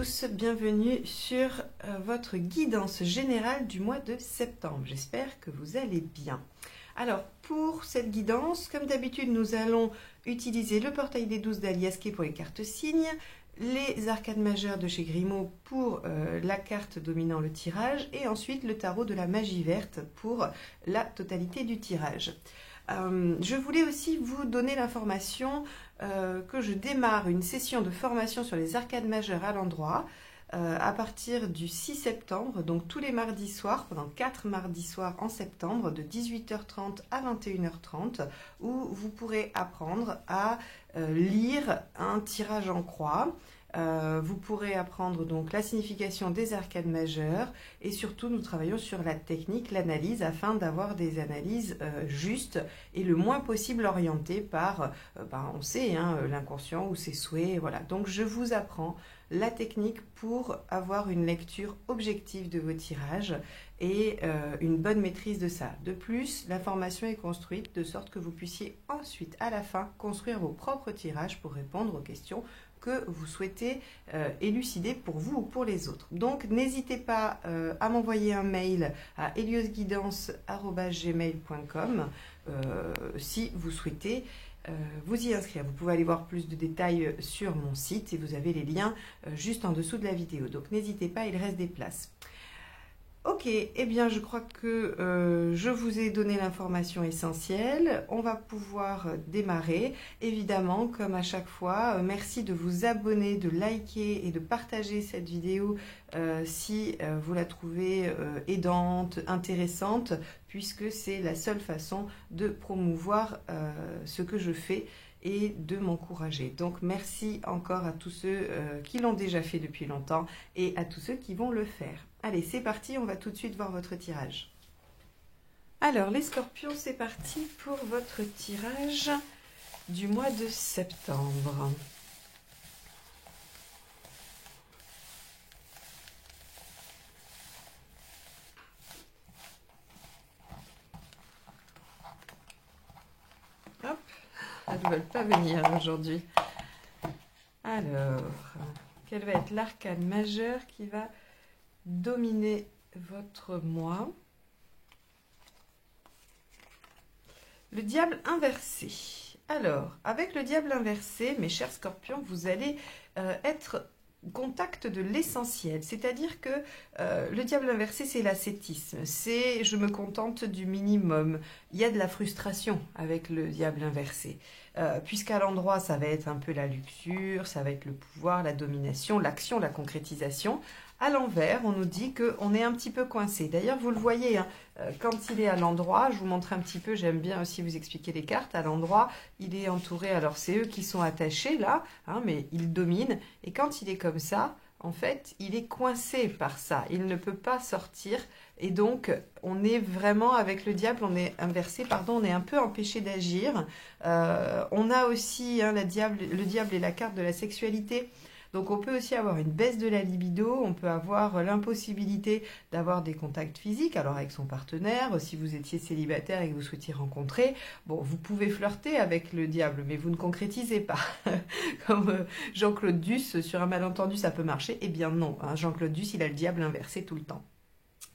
tous, bienvenue sur votre guidance générale du mois de septembre. J'espère que vous allez bien. Alors, pour cette guidance, comme d'habitude, nous allons utiliser le portail des 12 d'Aliasqué pour les cartes signes, les arcades majeures de chez Grimaud pour la carte dominant le tirage, et ensuite le tarot de la magie verte pour la totalité du tirage. Je voulais aussi vous donner l'information que je démarre une session de formation sur les arcades majeures à l'endroit à partir du 6 septembre, donc tous les mardis soirs, pendant 4 mardis soirs en septembre, de 18h30 à 21h30, où vous pourrez apprendre à lire un tirage en croix. Vous pourrez apprendre donc la signification des arcades majeures et surtout nous travaillons sur la technique, l'analyse afin d'avoir des analyses justes et le moins possible orientées par, on sait, l'inconscient ou ses souhaits. Voilà. Donc je vous apprends la technique pour avoir une lecture objective de vos tirages et une bonne maîtrise de ça. De plus, la formation est construite de sorte que vous puissiez ensuite, à la fin, construire vos propres tirages pour répondre aux questions que vous souhaitez élucider pour vous ou pour les autres. Donc, n'hésitez pas à m'envoyer un mail à heliosguidance@gmail.com si vous souhaitez vous y inscrire. Vous pouvez aller voir plus de détails sur mon site et vous avez les liens juste en dessous de la vidéo. Donc, n'hésitez pas, il reste des places. Ok, eh bien je crois que je vous ai donné l'information essentielle. On va pouvoir démarrer. Évidemment, comme à chaque fois, merci de vous abonner, de liker et de partager cette vidéo si vous la trouvez aidante, intéressante, puisque c'est la seule façon de promouvoir ce que je fais et de m'encourager. Donc merci encore à tous ceux qui l'ont déjà fait depuis longtemps et à tous ceux qui vont le faire. Allez, c'est parti, on va tout de suite voir votre tirage. Alors les scorpions, c'est parti pour votre tirage du mois de septembre. Hop, elles ne veulent pas venir aujourd'hui. Alors, quel va être l'arcane majeure qui va dominer votre mois? Le diable inversé. Alors, avec le diable inversé, mes chers scorpions, vous allez être au contact de l'essentiel. C'est-à-dire que le diable inversé, c'est l'ascétisme. C'est je me contente du minimum. Il y a de la frustration avec le diable inversé. Puisqu'à l'endroit, ça va être un peu la luxure, ça va être le pouvoir, la domination, l'action, la concrétisation. À l'envers, on nous dit qu'on est un petit peu coincé. D'ailleurs, vous le voyez, quand il est à l'endroit, je vous montre un petit peu, j'aime bien aussi vous expliquer les cartes. À l'endroit, il est entouré, alors c'est eux qui sont attachés là, mais il domine. Et quand il est comme ça, en fait, il est coincé par ça. Il ne peut pas sortir. Et donc, on est vraiment, avec le diable, on est inversé, pardon, on est un peu empêché d'agir. On a aussi le diable est la carte de la sexualité. Donc on peut aussi avoir une baisse de la libido, on peut avoir l'impossibilité d'avoir des contacts physiques, alors avec son partenaire, si vous étiez célibataire et que vous souhaitiez rencontrer, bon, vous pouvez flirter avec le diable, mais vous ne concrétisez pas. Comme Jean-Claude Duss, sur un malentendu, ça peut marcher, eh bien non, Jean-Claude Duss, il a le diable inversé tout le temps.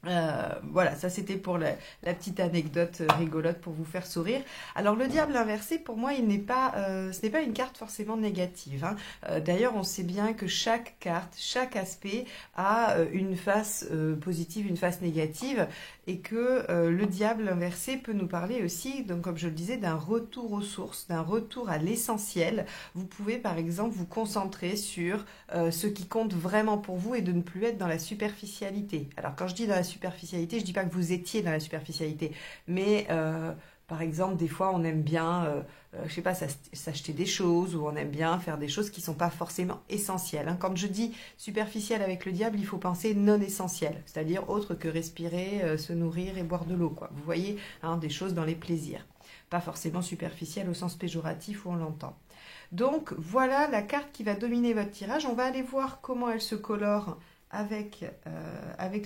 Voilà, ça c'était pour la petite anecdote rigolote pour vous faire sourire. Alors le diable inversé, pour moi, ce n'est pas une carte forcément négative. D'ailleurs, on sait bien que chaque carte, chaque aspect a une face positive, une face négative, et que le diable inversé peut nous parler aussi, donc comme je le disais, d'un retour aux sources, d'un retour à l'essentiel. Vous pouvez par exemple vous concentrer sur ce qui compte vraiment pour vous et de ne plus être dans la superficialité. Alors quand je dis dans la superficialité, je dis pas que vous étiez dans la superficialité, mais par exemple, des fois, on aime bien, je sais pas, s'acheter des choses, ou on aime bien faire des choses qui sont pas forcément essentielles. Quand je dis superficiel avec le diable, il faut penser non essentiel, c'est-à-dire autre que respirer, se nourrir et boire de l'eau, quoi. Vous voyez, des choses dans les plaisirs. Pas forcément superficiel au sens péjoratif où on l'entend. Donc, voilà la carte qui va dominer votre tirage. On va aller voir comment elle se colore avec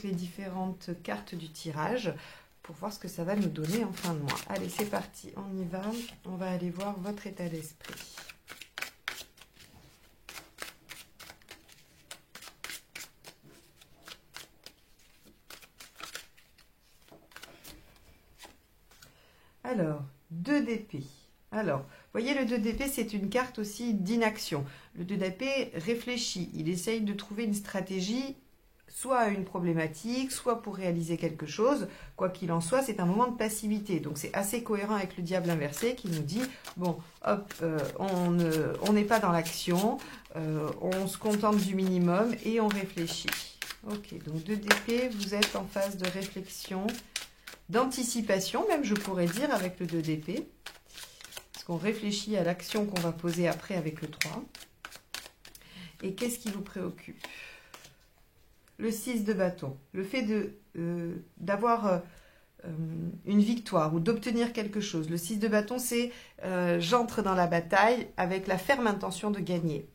les différentes cartes du tirage pour voir ce que ça va nous donner en fin de mois. Allez, c'est parti, on y va. On va aller voir votre état d'esprit. Alors, 2 d'épée. Alors, vous voyez, le 2 d'épée, c'est une carte aussi d'inaction. Le 2 d'épée réfléchit. Il essaye de trouver une stratégie, soit à une problématique, soit pour réaliser quelque chose. Quoi qu'il en soit, c'est un moment de passivité. Donc, c'est assez cohérent avec le diable inversé qui nous dit, bon, hop, on n'est pas dans l'action, on se contente du minimum et on réfléchit. Ok, donc 2 d'épée, vous êtes en phase de réflexion, d'anticipation, même je pourrais dire, avec le 2 d'épée. Parce qu'on réfléchit à l'action qu'on va poser après avec le 3. Et qu'est-ce qui vous préoccupe? Le 6 de bâton. Le fait d'avoir une victoire ou d'obtenir quelque chose. Le 6 de bâton, c'est j'entre dans la bataille avec la ferme intention de gagner.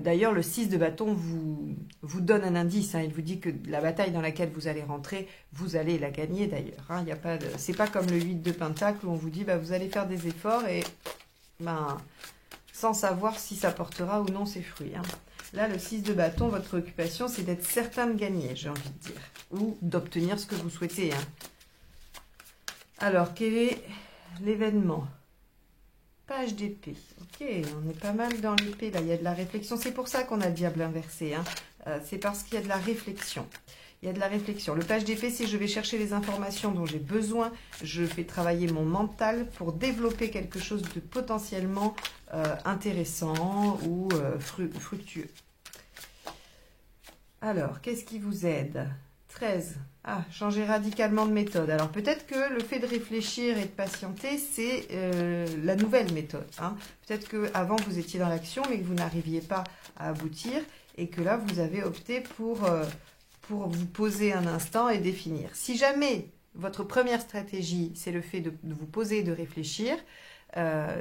D'ailleurs, le 6 de bâton vous donne un indice. Hein, il vous dit que la bataille dans laquelle vous allez rentrer, vous allez la gagner d'ailleurs. Hein, c'est pas comme le 8 de pentacle où on vous dit bah, vous allez faire des efforts et sans savoir si ça portera ou non ses fruits. Hein. Là, le 6 de bâton, votre préoccupation, c'est d'être certain de gagner, j'ai envie de dire. Ou d'obtenir ce que vous souhaitez. Hein. Alors, quel est l'événement? Page d'épée. Ok, on est pas mal dans l'épée. Là, il y a de la réflexion. C'est pour ça qu'on a le diable inversé. Hein. C'est parce qu'il y a de la réflexion. Il y a de la réflexion. Le page d'épée, c'est je vais chercher les informations dont j'ai besoin. Je fais travailler mon mental pour développer quelque chose de potentiellement intéressant ou fructueux. Alors, qu'est-ce qui vous aide? 13. Ah, changer radicalement de méthode. Alors peut-être que le fait de réfléchir et de patienter, c'est la nouvelle méthode. Hein. Peut-être qu'avant vous étiez dans l'action, mais que vous n'arriviez pas à aboutir, et que là vous avez opté pour vous poser un instant et définir. Si jamais votre première stratégie, c'est le fait de vous poser et de réfléchir,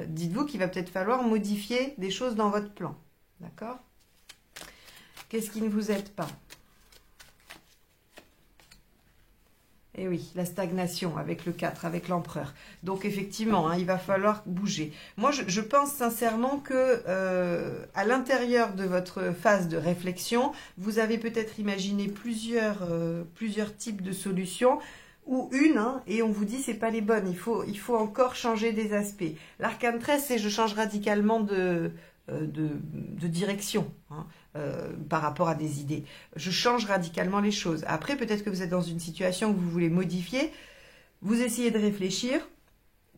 dites-vous qu'il va peut-être falloir modifier des choses dans votre plan. D'accord? Qu'est-ce qui ne vous aide pas? Et oui, la stagnation avec le 4, avec l'empereur. Donc effectivement, hein, il va falloir bouger. Moi, je pense sincèrement que à l'intérieur de votre phase de réflexion, vous avez peut-être imaginé plusieurs types de solutions, ou une, hein, et on vous dit c'est pas les bonnes, il faut encore changer des aspects. L'arcane 13, c'est je change radicalement de direction. Hein. Par rapport à des idées. Je change radicalement les choses. Après, peut-être que vous êtes dans une situation que vous voulez modifier. Vous essayez de réfléchir.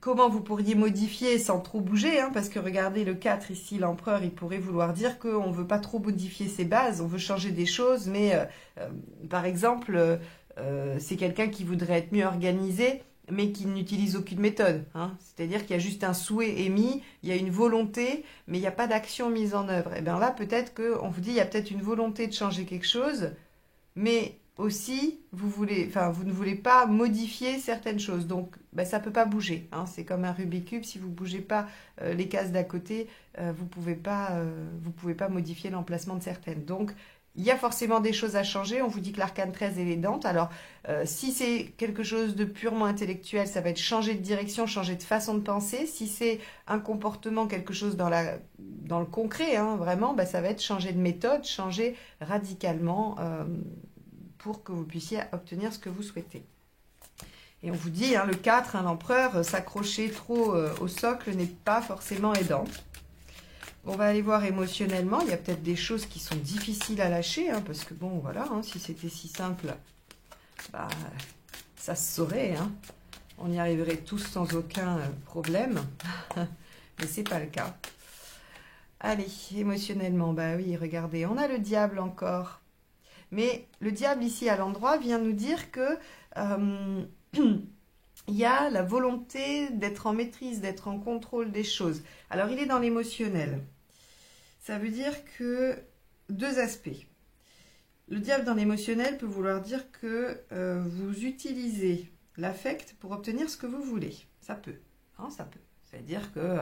Comment vous pourriez modifier sans trop bouger, hein, parce que regardez le 4 ici, l'empereur, il pourrait vouloir dire qu'on ne veut pas trop modifier ses bases, on veut changer des choses, mais par exemple, c'est quelqu'un qui voudrait être mieux organisé, mais qui n'utilise aucune méthode. Hein. C'est-à-dire qu'il y a juste un souhait émis, il y a une volonté, mais il n'y a pas d'action mise en œuvre. Et bien là, peut-être qu'on vous dit, il y a peut-être une volonté de changer quelque chose, mais aussi, vous ne voulez pas modifier certaines choses. Donc, ben, ça ne peut pas bouger. Hein. C'est comme un Rubik's Cube, si vous ne bougez pas les cases d'à côté, vous pouvez pas modifier l'emplacement de certaines. Donc, il y a forcément des choses à changer. On vous dit que l'arcane 13 est l'aidante. Alors, si c'est quelque chose de purement intellectuel, ça va être changer de direction, changer de façon de penser. Si c'est un comportement, quelque chose dans le concret, hein, vraiment, bah, ça va être changer de méthode, changer radicalement pour que vous puissiez obtenir ce que vous souhaitez. Et on vous dit, hein, le 4, hein, l'empereur, s'accrocher trop au socle n'est pas forcément aidant. On va aller voir émotionnellement, il y a peut-être des choses qui sont difficiles à lâcher, hein, parce que bon, voilà, hein, si c'était si simple, bah, ça se saurait, hein. On y arriverait tous sans aucun problème, mais c'est pas le cas. Allez, émotionnellement, bah oui, regardez, on a le diable encore. Mais le diable ici à l'endroit vient nous dire que il y a la volonté d'être en maîtrise, d'être en contrôle des choses. Alors, il est dans l'émotionnel. Ça veut dire que deux aspects. Le diable dans l'émotionnel peut vouloir dire que vous utilisez l'affect pour obtenir ce que vous voulez. Ça peut. Hein, ça peut. C'est-à-dire que,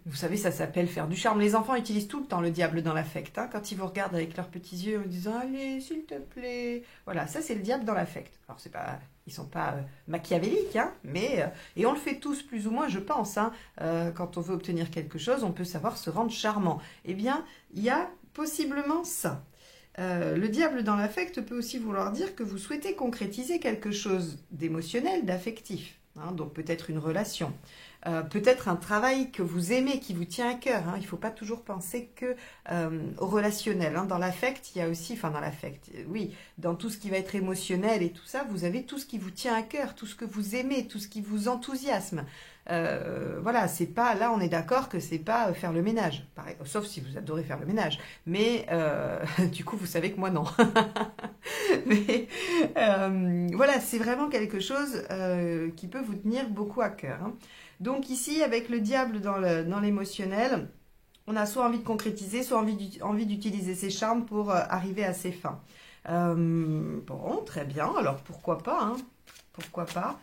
vous savez, ça s'appelle faire du charme. Les enfants utilisent tout le temps le diable dans l'affect. Hein, quand ils vous regardent avec leurs petits yeux en disant « Allez, s'il te plaît ». Voilà, ça c'est le diable dans l'affect. Alors, c'est pas... Ils ne sont pas machiavéliques, hein, mais, et on le fait tous plus ou moins, je pense. Hein, quand on veut obtenir quelque chose, on peut savoir se rendre charmant. Eh bien, il y a possiblement ça. Le diable dans l'affect peut aussi vouloir dire que vous souhaitez concrétiser quelque chose d'émotionnel, d'affectif. hein, donc peut-être une relation. Peut-être un travail que vous aimez, qui vous tient à cœur. Hein. Il ne faut pas toujours penser que au relationnel. Hein. Dans l'affect, il y a aussi, enfin dans l'affect, oui, dans tout ce qui va être émotionnel et tout ça, vous avez tout ce qui vous tient à cœur, tout ce que vous aimez, tout ce qui vous enthousiasme. Voilà, c'est pas, là on est d'accord que c'est pas faire le ménage, pareil, sauf si vous adorez faire le ménage. Mais du coup, vous savez que moi non. Mais voilà, c'est vraiment quelque chose qui peut vous tenir beaucoup à cœur. Hein. Donc ici, avec le diable dans l'émotionnel, on a soit envie de concrétiser, soit envie d'utiliser ses charmes pour arriver à ses fins. Bon, très bien, alors pourquoi pas, hein, pourquoi pas.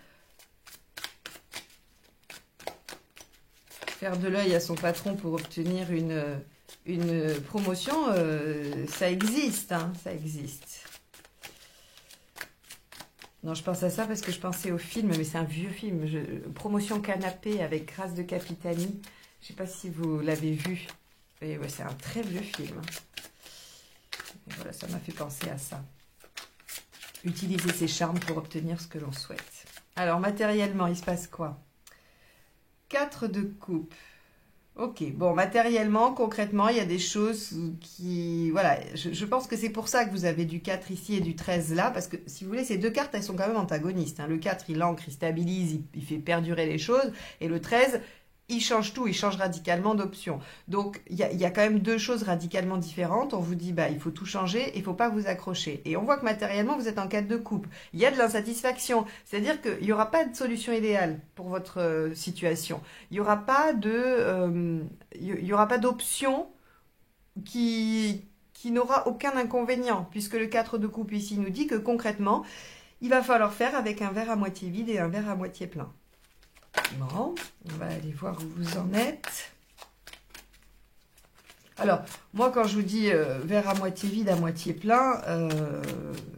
Faire de l'œil à son patron pour obtenir une promotion, ça existe, hein, ça existe. Non, je pense à ça parce que je pensais au film, mais c'est un vieux film. Promotion canapé avec Grâce de Capitani. Je ne sais pas si vous l'avez vu. Et ouais, c'est un très vieux film. Et voilà, ça m'a fait penser à ça. Utiliser ses charmes pour obtenir ce que l'on souhaite. Alors, matériellement, il se passe quoi? 4 de coupe. Ok, bon, matériellement, concrètement, il y a des choses qui... Voilà, je pense que c'est pour ça que vous avez du 4 ici et du 13 là, parce que, si vous voulez, ces deux cartes, elles sont quand même antagonistes. Hein. Le 4, il ancre, il stabilise, il fait perdurer les choses, et le 13, il change tout, il change radicalement d'option. Donc, il y a quand même deux choses radicalement différentes. On vous dit, bah, il faut tout changer, il ne faut pas vous accrocher. Et on voit que matériellement, vous êtes en 4 de coupe. Il y a de l'insatisfaction, c'est-à-dire qu'il n'y aura pas de solution idéale pour votre situation. Il n'y aura pas d'option qui n'aura aucun inconvénient, puisque le 4 de coupe ici nous dit que concrètement, il va falloir faire avec un verre à moitié vide et un verre à moitié plein. Bon, on va aller voir où vous en êtes. Alors, moi, quand je vous dis verre à moitié vide, à moitié plein,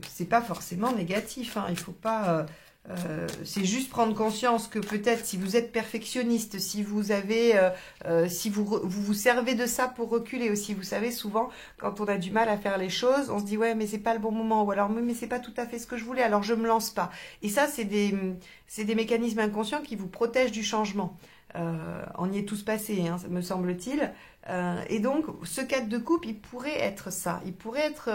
c'est pas forcément négatif. Hein. Il faut pas... c'est juste prendre conscience que peut-être si vous êtes perfectionniste, si vous avez, si vous servez de ça pour reculer aussi. Vous savez, souvent, quand on a du mal à faire les choses, on se dit ouais, mais c'est pas le bon moment, ou alors mais c'est pas tout à fait ce que je voulais, alors je me lance pas. Et ça, c'est des mécanismes inconscients qui vous protègent du changement. On y est tous passés, hein, me semble-t-il. Et donc, ce 4 de coupe, il pourrait être ça. Il pourrait être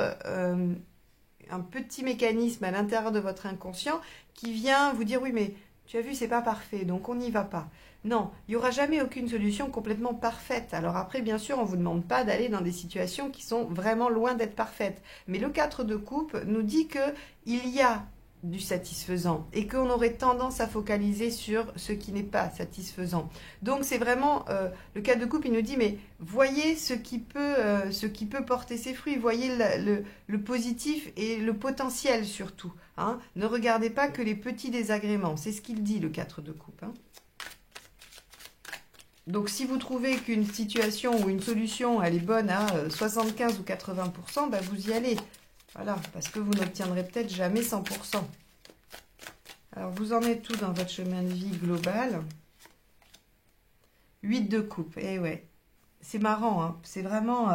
un petit mécanisme à l'intérieur de votre inconscient qui vient vous dire oui mais tu as vu c'est pas parfait donc on n'y va pas. Non, il n'y aura jamais aucune solution complètement parfaite. Alors après bien sûr on ne vous demande pas d'aller dans des situations qui sont vraiment loin d'être parfaites. Mais le 4 de coupe nous dit que il y a du satisfaisant et qu'on aurait tendance à focaliser sur ce qui n'est pas satisfaisant. Donc c'est vraiment le 4 de coupe, il nous dit mais voyez ce qui peut porter ses fruits, voyez le positif et le potentiel surtout. Hein. Ne regardez pas que les petits désagréments, c'est ce qu'il dit le 4 de coupe. Hein. Donc si vous trouvez qu'une situation ou une solution elle est bonne à 75 ou 80%, bah, vous y allez. Voilà, parce que vous n'obtiendrez peut-être jamais 100%. Alors, vous en êtes où dans votre chemin de vie global? 8 de coupe, eh ouais. C'est marrant, hein. C'est vraiment...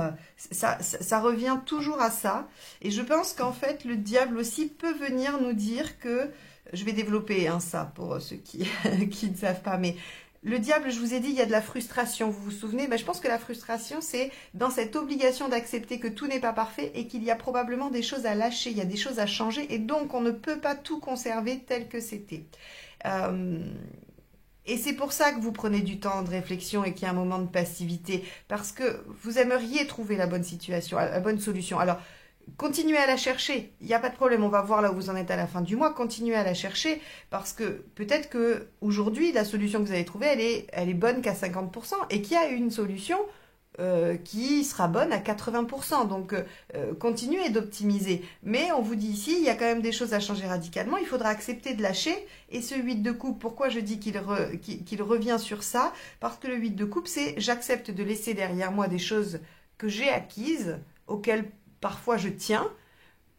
ça revient toujours à ça. Et je pense qu'en fait, le diable aussi peut venir nous dire que... Je vais développer hein, ça pour ceux qui, qui ne savent pas, mais... Le diable, je vous ai dit, il y a de la frustration, vous vous souvenez? Ben, je pense que la frustration, c'est dans cette obligation d'accepter que tout n'est pas parfait et qu'il y a probablement des choses à lâcher, il y a des choses à changer et donc on ne peut pas tout conserver tel que c'était. Et c'est pour ça que vous prenez du temps de réflexion et qu'il y a un moment de passivité, parce que vous aimeriez trouver la bonne situation, la bonne solution. Alors, continuez à la chercher, il n'y a pas de problème, on va voir là où vous en êtes à la fin du mois, continuez à la chercher parce que peut-être que aujourd'hui la solution que vous avez trouvée elle est bonne qu'à 50% et qu'il y a une solution qui sera bonne à 80%, donc continuez d'optimiser, mais on vous dit ici il y a quand même des choses à changer radicalement, il faudra accepter de lâcher. Et ce 8 de coupe, pourquoi je dis qu'il revient sur ça? Parce que le 8 de coupe c'est j'accepte de laisser derrière moi des choses que j'ai acquises, auxquelles parfois je tiens,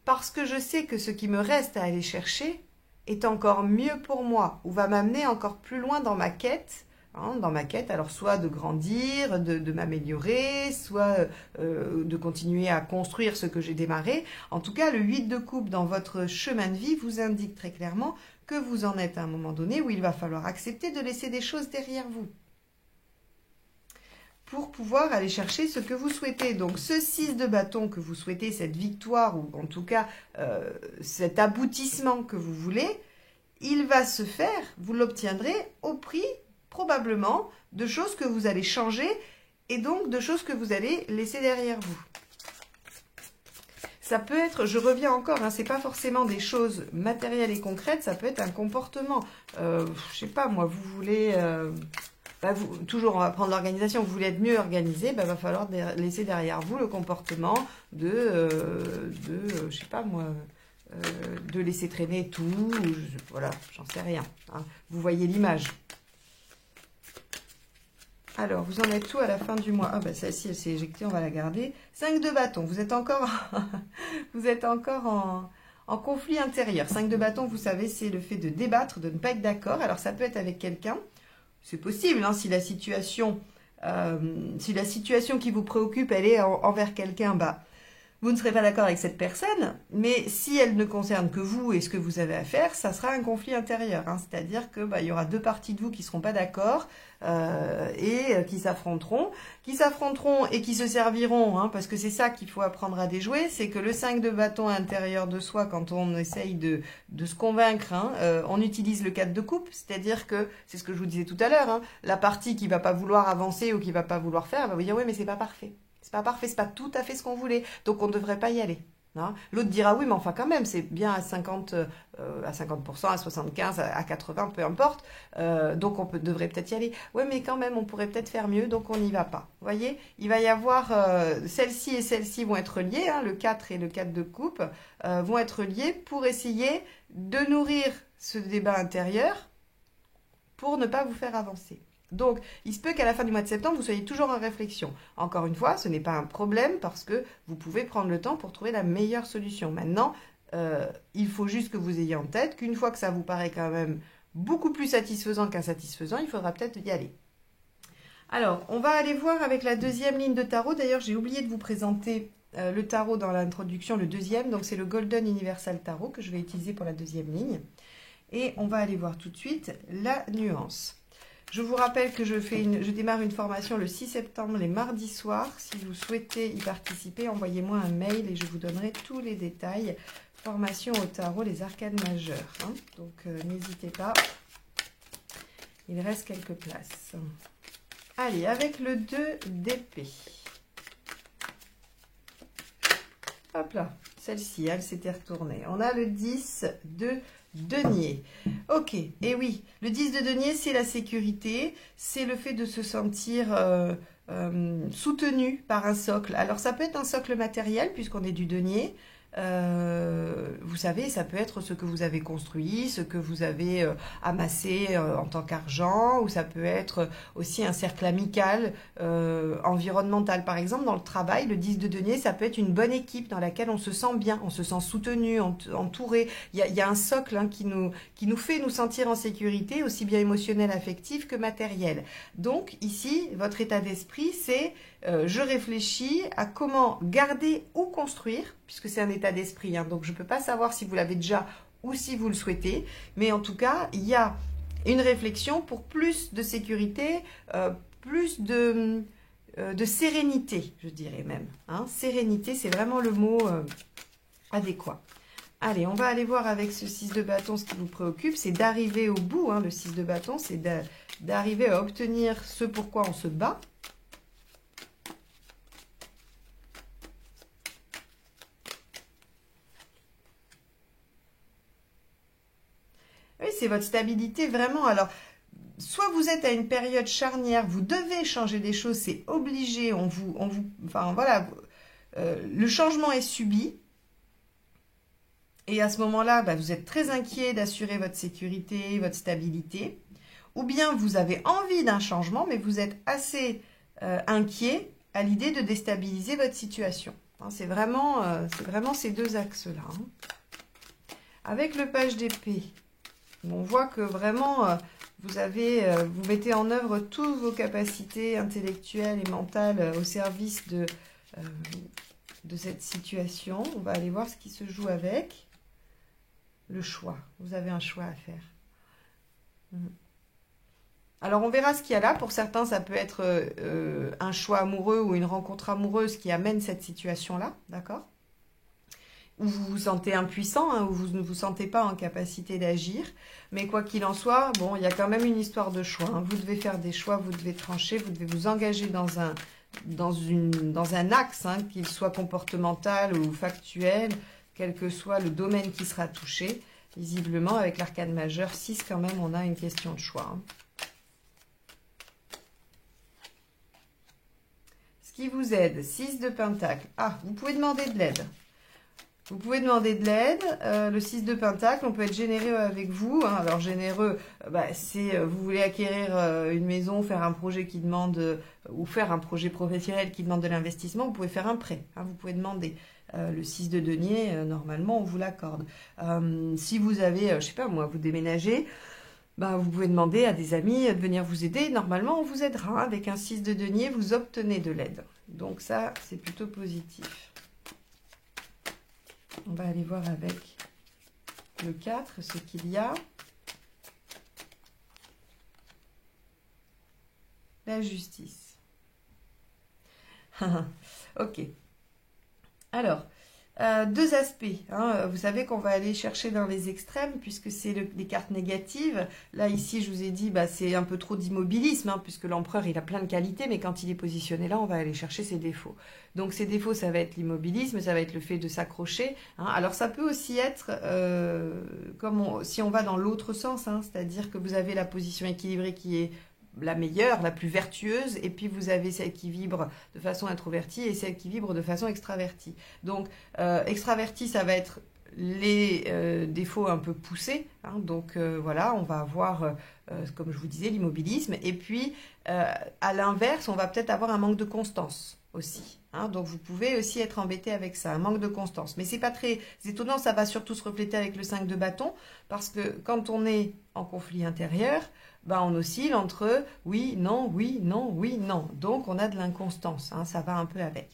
parce que je sais que ce qui me reste à aller chercher est encore mieux pour moi, ou va m'amener encore plus loin dans ma quête, hein, dans ma quête. Alors, soit de grandir, de m'améliorer, soit de continuer à construire ce que j'ai démarré. En tout cas, le 8 de coupe dans votre chemin de vie vous indique très clairement que vous en êtes à un moment donné où il va falloir accepter de laisser des choses derrière vous pour pouvoir aller chercher ce que vous souhaitez. Donc, ce 6 de bâton que vous souhaitez, cette victoire, ou en tout cas cet aboutissement que vous voulez, il va se faire, vous l'obtiendrez au prix, probablement, de choses que vous allez changer, et donc de choses que vous allez laisser derrière vous. Ça peut être, je reviens encore, hein, c'est pas forcément des choses matérielles et concrètes, ça peut être un comportement. Je sais pas, moi, vous voulez... toujours, on va prendre l'organisation, vous voulez être mieux organisé, va falloir laisser derrière vous le comportement je sais pas moi, de laisser traîner tout, voilà, j'en sais rien. Hein. Vous voyez l'image. Alors, vous en êtes où à la fin du mois? Ah, celle-ci, elle s'est éjectée, on va la garder. 5 de bâton, vous êtes encore, en conflit intérieur. 5 de bâton, vous savez, c'est le fait de débattre, de ne pas être d'accord. Alors, ça peut être avec quelqu'un. C'est possible, hein, si la situation qui vous préoccupe, elle est envers quelqu'un, vous ne serez pas d'accord avec cette personne, mais si elle ne concerne que vous et ce que vous avez à faire, ça sera un conflit intérieur. Hein, c'est-à-dire que il y aura deux parties de vous qui ne seront pas d'accord et qui s'affronteront et qui se serviront, hein, parce que c'est ça qu'il faut apprendre à déjouer, c'est que le 5 de bâton à l'intérieur de soi, quand on essaye de se convaincre, hein, on utilise le 4 de coupe, c'est-à-dire que, c'est ce que je vous disais tout à l'heure, hein, la partie qui va pas vouloir avancer ou qui va pas vouloir faire, elle va vous dire « oui, mais c'est pas parfait ». C'est pas parfait, c'est pas tout à fait ce qu'on voulait, donc on ne devrait pas y aller. Hein. L'autre dira oui, mais enfin quand même, c'est bien à 50%, à 75%, à 80%, peu importe, donc on devrait peut-être y aller. Oui, mais quand même, on pourrait peut-être faire mieux, donc on n'y va pas. Vous voyez, il va y avoir, celle-ci et celle-ci vont être liées, hein, le 4 et le 4 de coupe vont être liés pour essayer de nourrir ce débat intérieur pour ne pas vous faire avancer. Donc, il se peut qu'à la fin du mois de septembre, vous soyez toujours en réflexion. Encore une fois, ce n'est pas un problème parce que vous pouvez prendre le temps pour trouver la meilleure solution. Maintenant, il faut juste que vous ayez en tête qu'une fois que ça vous paraît quand même beaucoup plus satisfaisant qu'insatisfaisant, il faudra peut-être y aller. Alors, on va aller voir avec la deuxième ligne de tarot. D'ailleurs, j'ai oublié de vous présenter le tarot dans l'introduction, le deuxième. Donc, c'est le Golden Universal Tarot que je vais utiliser pour la deuxième ligne. Et on va aller voir tout de suite la nuance. Je vous rappelle que je démarre une formation le 6 septembre, les mardis soirs. Si vous souhaitez y participer, envoyez-moi un mail et je vous donnerai tous les détails. Formation au tarot, les arcanes majeures. Hein. Donc, n'hésitez pas. Il reste quelques places. Allez, avec le 2 d'épée. Hop là, celle-ci, elle s'était retournée. On a le 10 de denier. Ok, et oui, le 10 de denier, c'est la sécurité, c'est le fait de se sentir soutenu par un socle. Alors, ça peut être un socle matériel, puisqu'on est du denier. Vous savez, ça peut être ce que vous avez construit, ce que vous avez amassé en tant qu'argent, ou ça peut être aussi un cercle amical, environnemental. Par exemple, dans le travail, le 10 de denier, ça peut être une bonne équipe dans laquelle on se sent bien, on se sent soutenu, entouré. Il y a un socle, hein, qui nous fait nous sentir en sécurité, aussi bien émotionnel, affectif que matériel. Donc ici, votre état d'esprit, c'est je réfléchis à comment garder ou construire, puisque c'est un état d'esprit, hein, donc je ne peux pas savoir si vous l'avez déjà ou si vous le souhaitez, mais en tout cas, il y a une réflexion pour plus de sécurité, plus de sérénité, je dirais même. Hein. Sérénité, c'est vraiment le mot adéquat. Allez, on va aller voir avec ce 6 de bâton ce qui vous préoccupe, c'est d'arriver au bout, hein, le 6 de bâton, c'est d'arriver à obtenir ce pourquoi on se bat. Oui, c'est votre stabilité vraiment. Alors, soit vous êtes à une période charnière, vous devez changer des choses, c'est obligé, enfin voilà, le changement est subi. Et à ce moment-là, vous êtes très inquiet d'assurer votre sécurité, votre stabilité. Ou bien vous avez envie d'un changement, mais vous êtes assez inquiet à l'idée de déstabiliser votre situation. Hein, c'est vraiment ces deux axes-là. Hein. Avec le page d'épée, on voit que vraiment, vous mettez en œuvre toutes vos capacités intellectuelles et mentales au service de cette situation. On va aller voir ce qui se joue avec. Le choix. Vous avez un choix à faire. Alors, on verra ce qu'il y a là. Pour certains, ça peut être un choix amoureux ou une rencontre amoureuse qui amène cette situation-là, d'accord? Où vous vous sentez impuissant, hein, où vous ne vous sentez pas en capacité d'agir. Mais quoi qu'il en soit, bon, il y a quand même une histoire de choix, hein. Vous devez faire des choix, vous devez trancher, vous devez vous engager dans un axe, hein, qu'il soit comportemental ou factuel, quel que soit le domaine qui sera touché. Visiblement, avec l'arcane majeur 6, quand même, on a une question de choix, hein. Qui vous aide, 6 de pentacle. Ah, vous pouvez demander de l'aide. Vous pouvez demander de l'aide. Le 6 de pentacle, on peut être généreux avec vous, hein. Alors généreux, c'est vous voulez acquérir une maison, faire un projet qui demande, ou faire un projet professionnel qui demande de l'investissement, vous pouvez faire un prêt, hein, vous pouvez demander. Le 6 de denier, normalement, on vous l'accorde. Si vous avez, je sais pas moi, vous déménagez, vous pouvez demander à des amis de venir vous aider. Normalement, on vous aidera. Avec un 6 de denier, vous obtenez de l'aide. Donc ça, c'est plutôt positif. On va aller voir avec le 4 ce qu'il y a. La justice. Ok. Alors, deux aspects, hein. Vous savez qu'on va aller chercher dans les extrêmes puisque c'est les cartes négatives. Là, ici, je vous ai dit, c'est un peu trop d'immobilisme, hein, puisque l'empereur, il a plein de qualités, mais quand il est positionné là, on va aller chercher ses défauts. Donc, ses défauts, ça va être l'immobilisme, ça va être le fait de s'accrocher, hein. Alors, ça peut aussi être, si on va dans l'autre sens, hein, c'est-à-dire que vous avez la position équilibrée qui est la meilleure, la plus vertueuse, et puis vous avez celle qui vibre de façon introvertie et celle qui vibre de façon extravertie. Donc, extravertie, ça va être les défauts un peu poussés, hein. Donc, voilà, on va avoir, comme je vous disais, l'immobilisme, et puis, à l'inverse, on va peut-être avoir un manque de constance aussi, hein. Donc, vous pouvez aussi être embêté avec ça, un manque de constance. Mais c'est pas très étonnant, ça va surtout se refléter avec le 5 de bâton, parce que quand on est en conflit intérieur, on oscille entre oui, non, oui, non, oui, non. Donc, on a de l'inconstance, hein, ça va un peu avec.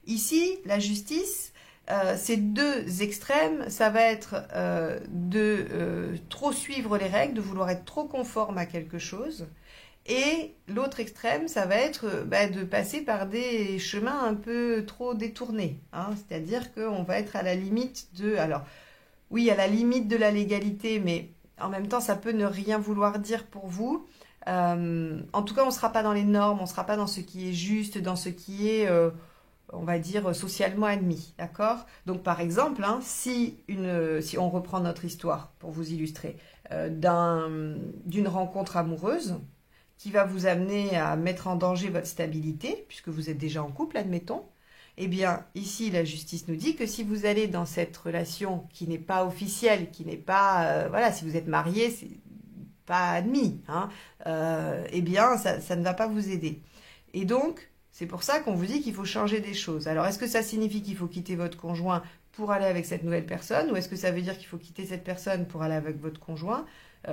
Ici, la justice, ces deux extrêmes, ça va être de trop suivre les règles, de vouloir être trop conforme à quelque chose. Et l'autre extrême, ça va être de passer par des chemins un peu trop détournés, hein. C'est-à-dire qu'on va être à la limite alors, oui, à la limite de la légalité, mais en même temps, ça peut ne rien vouloir dire pour vous. En tout cas, on ne sera pas dans les normes, on ne sera pas dans ce qui est juste, dans ce qui est, on va dire, socialement admis. D'accord? Donc, par exemple, hein, si on reprend notre histoire pour vous illustrer, d'une rencontre amoureuse qui va vous amener à mettre en danger votre stabilité, puisque vous êtes déjà en couple, admettons, eh bien, ici, la justice nous dit que si vous allez dans cette relation qui n'est pas officielle, qui n'est pas, si vous êtes marié, c'est pas admis, hein, eh bien, ça ne va pas vous aider. Et donc, c'est pour ça qu'on vous dit qu'il faut changer des choses. Alors, est-ce que ça signifie qu'il faut quitter votre conjoint pour aller avec cette nouvelle personne, ou est-ce que ça veut dire qu'il faut quitter cette personne pour aller avec votre conjoint,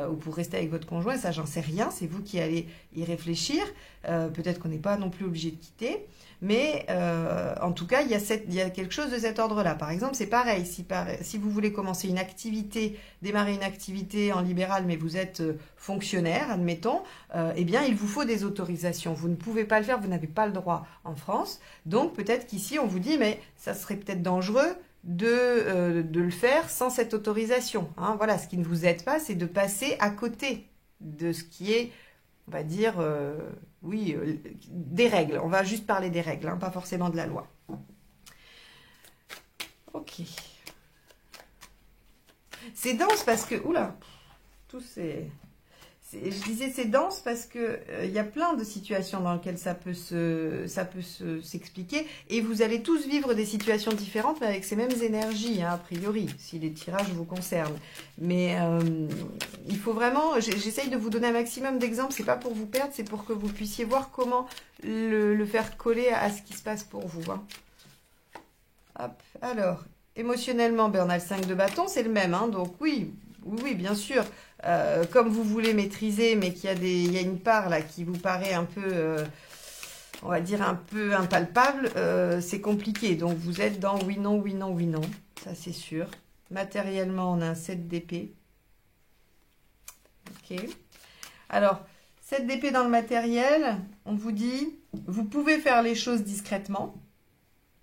ou pour rester avec votre conjoint? Ça, j'en sais rien, c'est vous qui allez y réfléchir. Peut-être qu'on n'est pas non plus obligé de quitter. Mais en tout cas, il y a quelque chose de cet ordre-là. Par exemple, c'est pareil. Si vous voulez commencer une activité, démarrer une activité en libéral, mais vous êtes fonctionnaire, admettons, eh bien, il vous faut des autorisations. Vous ne pouvez pas le faire, vous n'avez pas le droit en France. Donc, peut-être qu'ici, on vous dit, mais ça serait peut-être dangereux de le faire sans cette autorisation, hein. Voilà, ce qui ne vous aide pas, c'est de passer à côté de ce qui est, on va dire, des règles. On va juste parler des règles, hein, pas forcément de la loi. Ok. C'est dense parce que... Oula, je disais c'est dense parce que y a plein de situations dans lesquelles ça peut s'expliquer, et vous allez tous vivre des situations différentes mais avec ces mêmes énergies, hein, a priori, si les tirages vous concernent. Mais il faut vraiment, j'essaye de vous donner un maximum d'exemples, c'est pas pour vous perdre, c'est pour que vous puissiez voir comment le faire coller à ce qui se passe pour vous, hein. Hop, alors, émotionnellement, on a le 5 de bâton, c'est le même, hein, donc oui, bien sûr, comme vous voulez maîtriser, mais qu'il y a une part là qui vous paraît un peu, on va dire un peu impalpable, c'est compliqué. Donc vous êtes dans oui, non, oui, non, oui, non. Ça c'est sûr. Matériellement, on a un 7 d'épée. Ok. Alors, 7 d'épée dans le matériel, on vous dit, vous pouvez faire les choses discrètement,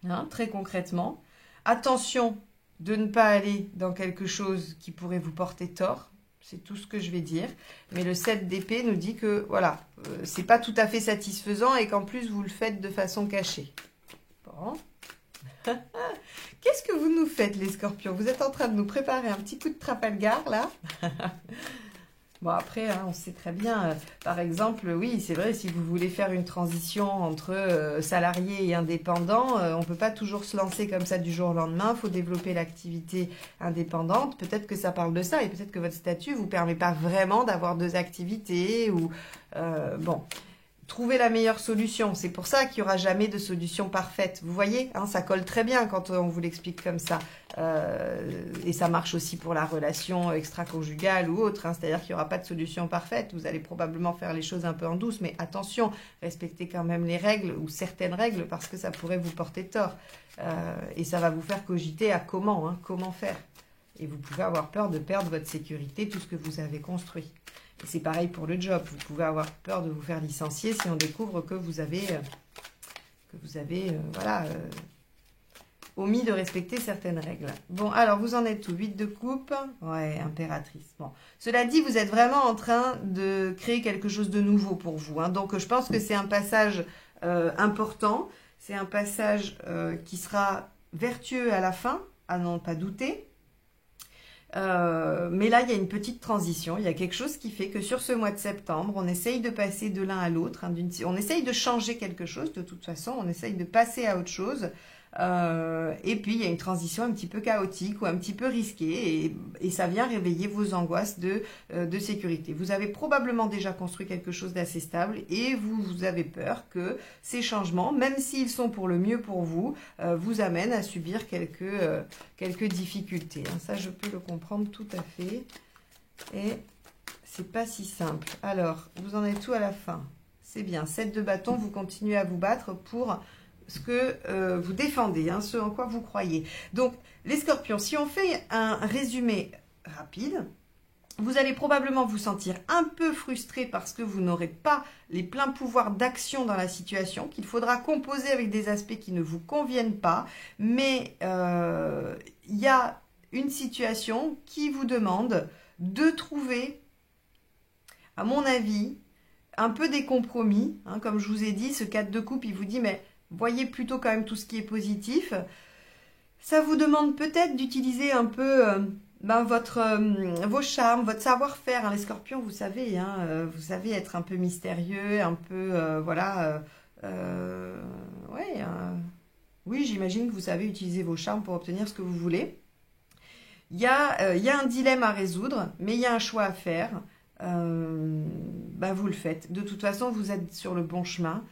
hein, très concrètement. Attention de ne pas aller dans quelque chose qui pourrait vous porter tort. C'est tout ce que je vais dire. Mais le 7 d'épée nous dit que, voilà, c'est pas tout à fait satisfaisant et qu'en plus, vous le faites de façon cachée. Bon. Qu'est-ce que vous nous faites, les scorpions? Vous êtes en train de nous préparer un petit coup de Trafalgar, là. Bon, après, hein, on sait très bien, par exemple, oui, c'est vrai, si vous voulez faire une transition entre salarié et indépendant, on ne peut pas toujours se lancer comme ça du jour au lendemain, il faut développer l'activité indépendante. Peut-être que ça parle de ça et peut-être que votre statut ne vous permet pas vraiment d'avoir deux activités ou, bon... Trouver la meilleure solution. C'est pour ça qu'il n'y aura jamais de solution parfaite. Vous voyez, hein, ça colle très bien quand on vous l'explique comme ça. Et ça marche aussi pour la relation extra-conjugale ou autre. Hein, c'est-à-dire qu'il n'y aura pas de solution parfaite. Vous allez probablement faire les choses un peu en douce. Mais attention, respectez quand même les règles ou certaines règles parce que ça pourrait vous porter tort. Et ça va vous faire cogiter à comment faire. Et vous pouvez avoir peur de perdre votre sécurité, tout ce que vous avez construit. Et c'est pareil pour le job. Vous pouvez avoir peur de vous faire licencier si on découvre que vous avez omis de respecter certaines règles. Bon, alors, vous en êtes où? 8 de coupe. Ouais, impératrice. Bon. Cela dit, vous êtes vraiment en train de créer quelque chose de nouveau pour vous. Hein. Donc, je pense que c'est un passage important. C'est un passage qui sera vertueux à la fin, à n'en pas douter. Mais là, il y a une petite transition. Il y a quelque chose qui fait que sur ce mois de septembre, on essaye de passer de l'un à l'autre. Hein, on essaye de changer quelque chose, de toute façon. On essaye de passer à autre chose. Et puis, il y a une transition un petit peu chaotique ou un petit peu risquée. Et ça vient réveiller vos angoisses de sécurité. Vous avez probablement déjà construit quelque chose d'assez stable et vous avez peur que ces changements, même s'ils sont pour le mieux pour vous, vous amènent à subir quelques difficultés. Hein. Ça, je peux le comprendre tout à fait. Et c'est pas si simple. Alors, vous en êtes où à la fin? C'est bien. 7 de bâton, vous continuez à vous battre pour ce que vous défendez, hein, ce en quoi vous croyez. Donc, les scorpions, si on fait un résumé rapide, vous allez probablement vous sentir un peu frustré parce que vous n'aurez pas les pleins pouvoirs d'action dans la situation, qu'il faudra composer avec des aspects qui ne vous conviennent pas, mais il y a une situation qui vous demande de trouver, à mon avis, un peu des compromis. Hein, comme je vous ai dit, ce 4 de coupe, il vous dit, mais voyez plutôt quand même tout ce qui est positif. Ça vous demande peut-être d'utiliser un peu vos charmes, votre savoir-faire. Hein, les scorpions, vous savez, hein, vous savez être un peu mystérieux, un peu, ouais, oui, j'imagine que vous savez utiliser vos charmes pour obtenir ce que vous voulez. Il y a un dilemme à résoudre, mais il y a un choix à faire. Vous le faites. De toute façon, vous êtes sur le bon chemin.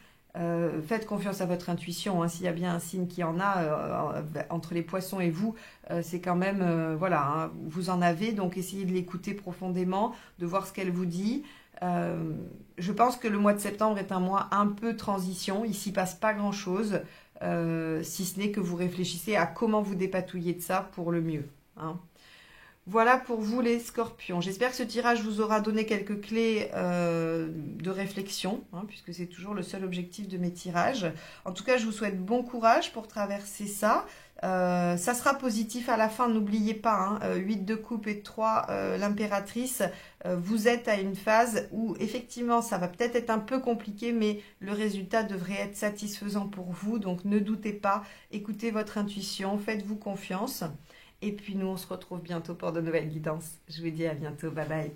Faites confiance à votre intuition. Hein. S'il y a bien un signe qui en a entre les poissons et vous, c'est quand même, voilà, hein, vous en avez. Donc, essayez de l'écouter profondément, de voir ce qu'elle vous dit. Je pense que le mois de septembre est un mois un peu transition. Il s'y passe pas grand-chose, si ce n'est que vous réfléchissez à comment vous dépatouiller de ça pour le mieux. Hein. Voilà pour vous les scorpions. J'espère que ce tirage vous aura donné quelques clés de réflexion, hein, puisque c'est toujours le seul objectif de mes tirages. En tout cas, je vous souhaite bon courage pour traverser ça. Ça sera positif à la fin, n'oubliez pas, hein, 8 de coupe et de 3, l'impératrice, vous êtes à une phase où effectivement ça va peut-être être un peu compliqué, mais le résultat devrait être satisfaisant pour vous. Donc ne doutez pas, écoutez votre intuition, faites-vous confiance. Et puis nous, on se retrouve bientôt pour de nouvelles guidances. Je vous dis à bientôt. Bye bye.